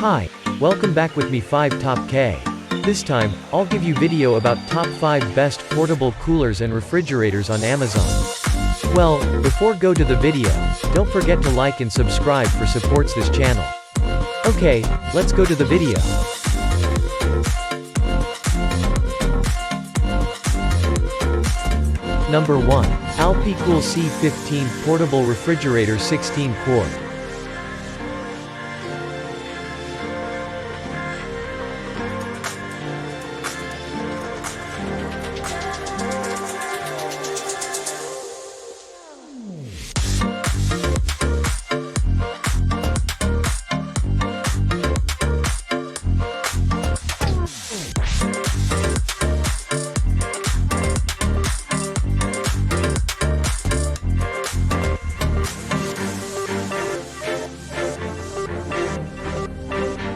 Hi, welcome back with me 5 Top K. This time, I'll give you video about top 5 best portable coolers and refrigerators on Amazon. Well, before go to the video, don't forget to like and subscribe for supports this channel. Okay, let's go to the video. Number 1. Alpicool C15 Portable Refrigerator 16 Quart.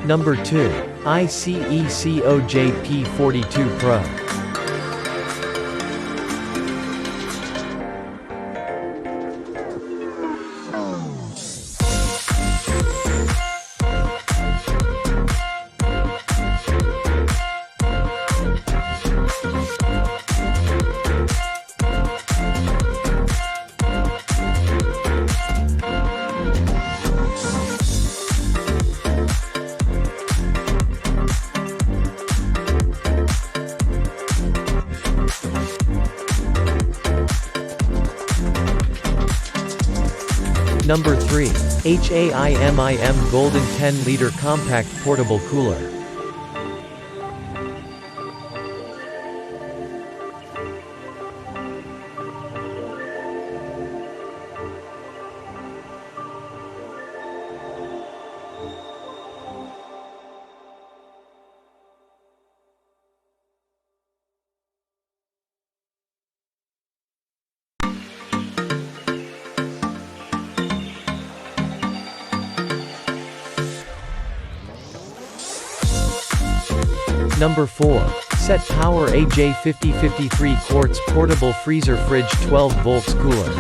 Number 2. ICECO JP42 Pro. Number 3. HAIMIM Golden 10-liter Compact Portable Cooler. Number 4. SetPower AJ5053 Quarts Portable Freezer Fridge 12 volts Cooler.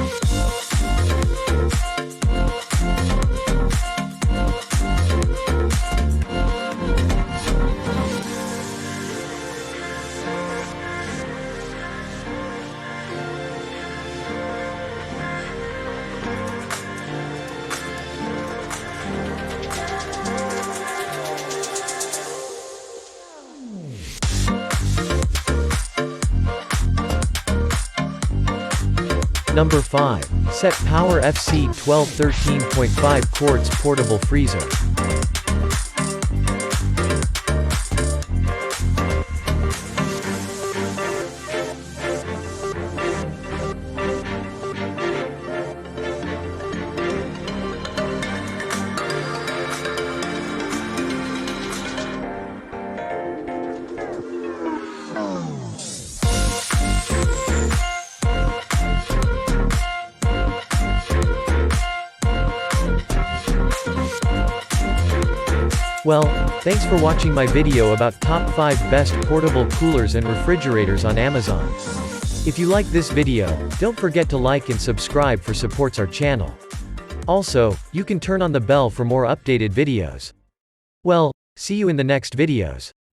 Number 5. SetPower FC12 13.5 Quarts Portable Freezer. Well, thanks for watching my video about top 5 best portable coolers and refrigerators on Amazon. If you like this video, don't forget to like and subscribe for supports our channel. Also, you can turn on the bell for more updated videos. Well, see you in the next videos.